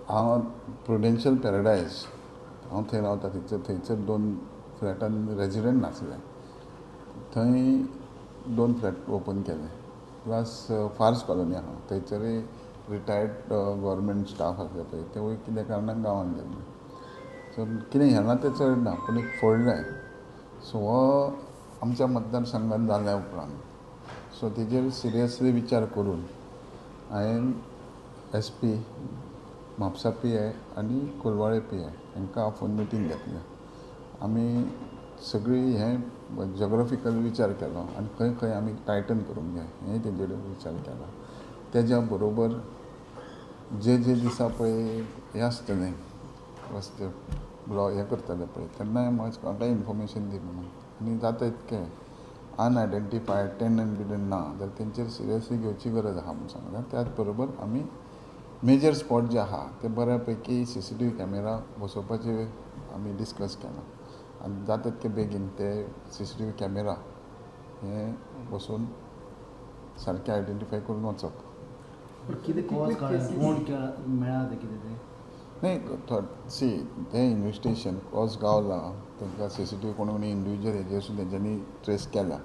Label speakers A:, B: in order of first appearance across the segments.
A: हांव Prudential paradise हांव थंय रावता थंयसर 2 फ्लॅटान रेजिडेंट नासले. थंय 2 फ्लॅट ओपन केले. प्लस फार्स कॉलनी आहा थंयसरय रिटायर्ड गव्हर्मेंट स्टाफ आसले पळय ते कितें कारणान गांवांत गेल्ले. सो कितें हें तें चड ना पूण एक फोडलें. सो हो आमच्या मतदारसंघान जाल्या उपरांत सो तेजेर सिरियसली विचार करून हांवें SP म्हापसा PI आनी कोलवाळे PI हांकां आफोवन मिटींग घेतलें. आमी सगळी हें जॉग्राफिकल विचार केलो आनी खंय खंय आमी टायटन करूंक जाय हेंय तेजेर विचार केलो. तेज्या बरोबर जे दिसा पळय हें आसतलें रस्ते हें करतले पळय तेन्ना म्हाका इन्फॉर्मेशन दी म्हणून. आनी जाता इतकें अनआयडेंटिफायड टेनंट बिडंट ना जाल्यार तेंचेर सिरियसली घेवची गरज आहा म्हणून सांगलें. त्याच बरोबर आमी मेजर स्पॉट जे आहा ते बऱ्या पैकी CCTV कॅमेरा बसोवपाचे आमी डिस्कस केलां. आनी जाता तितके बेगीन ते CCTV कॅमेरा हे बसोवन सारके आयडेंटिफाय करून वचप.
B: कितें कॉज कोण मेळ्ळा तें कितें तें
A: नाही सी ते इन्व्हेस्टिगेशन कॉज गावला तांकां CCTV कोणी इंडिविज्युअल हेजेर सुद्दां तेंच्यांनी ट्रेस केला.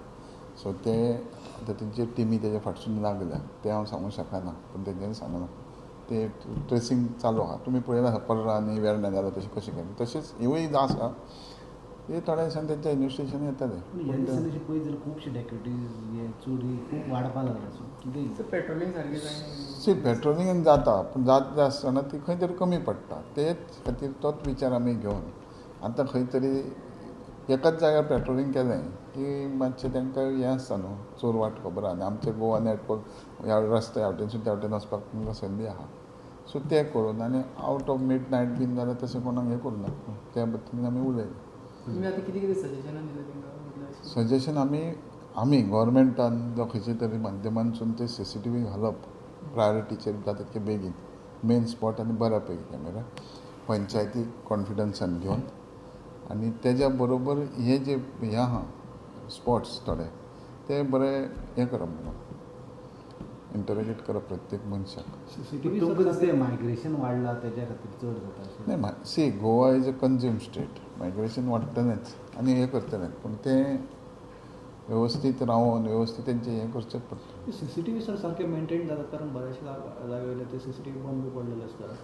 A: सो ते आतां तेंचे टिमी तेजे फाटसून लागल्या ते हांव सांगूंक शकना पूण तेंच्यांनी सांगलां ते ट्रेसींग चालू आहा. तुमी पळयलां आसा पर्रा आनी वेर्णा जाल्यार तशें कशें केलें तशेंच ह्योय आसा. हे थोड्या दिसांनी तेंचें इन्व्हेस्टिगेशन येतलें.
B: ह्या दिसांनी पळयत जाल्यार खुबशे डेक्युटीज हे चोरी खूब वाडपाक लागला. सो कितें
C: पेट्रोलिंग सारकें जायना.
A: सी पेट्रोलिंग जाता पूण जाता आसतना ती खंय तरी कमी पडटा. तेच खातीर तोच विचार आमी घेवन आतां खंय तरी एकाच जाग्यार पेट्रोलिंग केलें की मातशें तांकां हें आसता न्हू चोर वाट खबर आहा. आनी आमचें गोवा नेटवर्क ह्या रस्ते हेवटेनसून त्या वटेन वचपाक तुमकां संदी आहा. सो तें करून आनी आवट ऑफ मिड नायट बीन जाल्यार तशें कोणाक हें करूं ना त्या बद्दल आमी उलयलें.
C: तुमी आतां कितें कितें सजेशनां दिलें तांकां
A: सजेशन आमी गव्हर्मेंटान जावं खंयचे तरी माध्यमांतसून ते CCTV घालप प्रायोरिटीचेर जाता तितके बेगीन मेन स्पॉट आनी बऱ्या पैकी कॅमेरा पंचायती कॉन्फिडन्सान घेवन आनी तेज्या बरोबर हे जे हें आहा स्पॉट्स थोडे ते बरें हें करप म्हणून इंटरोगेट करप प्रत्येक मनशाक.
B: तुमकां दिसता मायग्रेशन वाडलां तेज्या खातीर चड जाता
A: नाही see Goa is a consume state. Migration वाडटलेंच आनी हें करतलें पूण तें वेवस्थीत रावन वेवस्थीत तेंचें हें करचें पडटा.
B: CCTV सर सारकें मेंटेन जातात कारण बऱ्याचशा जागे ते CCTV बंद पडलेले आसता.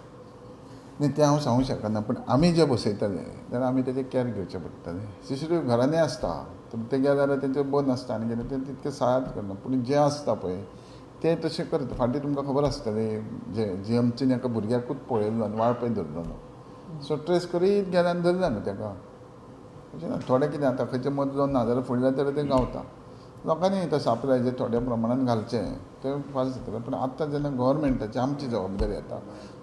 A: न्ही तें हांव सांगूंक शकना पूण आमी जे बसयतले जाल्यार आमी तेजें कॅर घेवचें पडटलें. CCTV घरांनी आसता पूण ते गेले जाल्यार तेंचें बंद आसता आनी कितें तें तितकें सायाद करना पूण जें आसता पळय तें तशें करता. फाटीं तुमकां खबर आसतलें जे GMCन एका भुरग्याकूच पळयल्लो आनी वाळपय धरलेलो. सो ट्रेस करीत गेले आनी धरलें न्हू ताका. अशें ना थोडें कितें जाता खंयचें मदलो ना जाल्यार फुडल्या तरेन तें गावता. लोकांनी तशें आपल्या हेजेर थोड्या प्रमाणान घालचें तें फास्ट जातलें. पूण आतां जेन्ना गव्हर्मेंटाची आमची जबाबदारी येता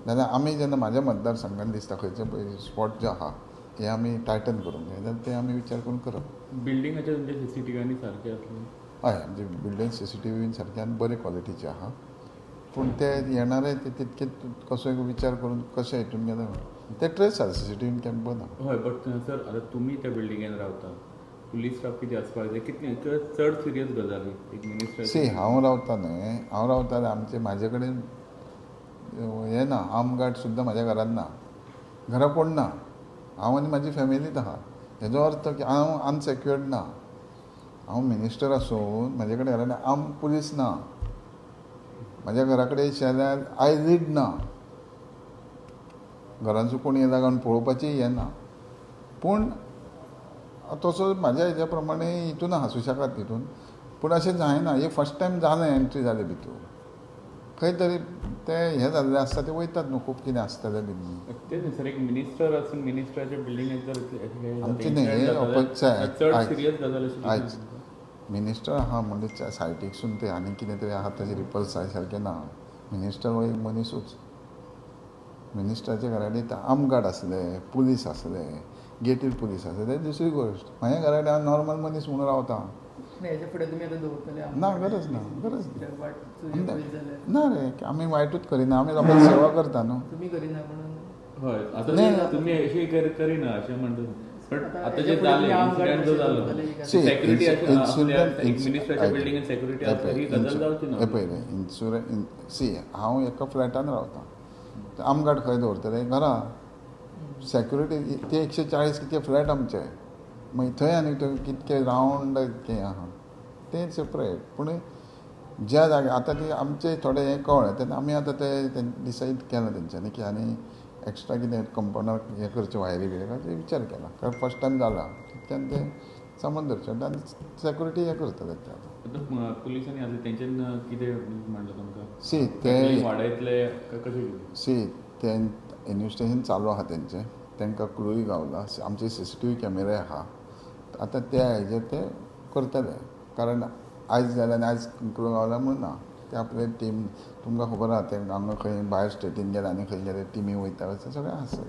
A: जाल्यार आमी जेन्ना म्हाज्या मतदारसंघान दिसता खंयचे पळय स्पॉट जे आहा हे आमी टायटन करूंक जाय जाल्यार ते आमी विचार करून करप.
D: बिल्डिंगाचे तुमचे CCTV सारके आसले
A: हय आमचे बिल्डींग CCTV बीन सारके आनी बरे क्वॉलिटीचे आहा. पूण ते येणारे ते तितके कसोय विचार करून कशें हितून गेले ते ट्रेस आसा CCTV कॅमेरा ना.
D: हय बट सर आतां तुमी त्या बिल्डिंगेन रावता पुलीस स्टाफ कितें आसपाक जाय कितलें चड सिरियस गजाली एक मिनिस्टर
A: सी हांव रावता न्हय हांव रावता जाल्यार म्हाजे कडेन हें ना आर्म गार्ड सुद्दां म्हाज्या घरांत ना. घरा कोण ना हांव आनी म्हाजी फॅमिलीच आहा. हेजो अर्थ की हांव अनसेक्युअर्ड ना. हांव मिनिस्टर आसून म्हाजे कडेन घरांत आर्म पुलीस ना. म्हाज्या घरा कडेन शेजाऱ्याक आयलीड ना. घरांचो कोण येयला काय पळोवपाचें हें ना. पूण तसो म्हाज्या हेज्या प्रमाणे हितून आहा सुशेगाद हितून. पूण अशें जायना हे फस्ट टायम जालें एंट्री जाले भितर खंय तरी ते हें जाल्लें आसता ते वयतात न्हू खूब कितें आसतलें बीन.
D: तेच सर एक मिनिस्टर आसून मिनिस्टराच्या बिल्डिंगेंत जर
A: आमचें न्ही हें
D: चड सिरियस गजाल
A: आयज मिनिस्टर आहा म्हणजे सायटीकसून ते आनी कितें तरी आहा ताजे रिपल्स जाय सारकें ना. मिनिस्टर हो एक मनीसूच. मिनिस्टराच्या घरा कडेन आर्म गार्ड आसले पुलीस आसले गेटीर पुलीस आसले ते दुसरी गोश्ट. म्हाज्या घरा कडेन हांव नॉर्मल मनीस म्हणून रावता.
C: हेच्या फुडें तुमी आतां दवरतले
A: ना गरज ना गरज
C: ना
A: ना रे आमी वायटूच करिना आमी लोकांची सेवा करता न्हू.
C: तुमी करिना म्हणून
D: हय आतां तुमी अशी करिना अशें म्हणटा. बट आतां जे जालें इन्सिडेंट जो जालो सेक्युरिटी मिनिस्टराच्या बिल्डिंगेन सेक्युरिटी आसता ही गजाल जावची ना.
A: पळय सी हांव एका फ्लॅटान रावतां आमगाड खंय दवरतले घरा सॅक्युरिटी ते 140 कितके फ्लॅट आमचे मागीर थंय आनी कितके रावंड कितकें आहा तें सेपरेट पूण ज्या जाग्यार आतां ती आमचे थोडे हें कळ्ळें तेन्ना आमी आतां ते डिसायड केलां तेंच्यांनी की आनी एक्स्ट्रा कितें कंपाउंडाक हें करचें वायरी बी ते विचार केला कारण फर्स्ट टायम जाला तितक्यान ते सामान धरचें आनी सॅक्युरिटी हें करता तेंचे आतां
D: पुलिसांनी आतां तेंच्यान कितें म्हणलें तुमकां
A: सी ते
D: वाडयतले कशें
A: सी ते इन्वेस्टिगेशन चालू आहा तेंचें तांकां क्लूय गावला आमचे CCTV कॅमेरे आहा आतां त्या हेजेर ते करतले कारण आयज जालें आनी आयज क्लू गावला म्हूण ना ते आपले टीम तुमकां खबर आहा ते हांगा खंय भायर स्टेटीन गेले आनी खंय गेले टिमी वयता अशें सगळें आसा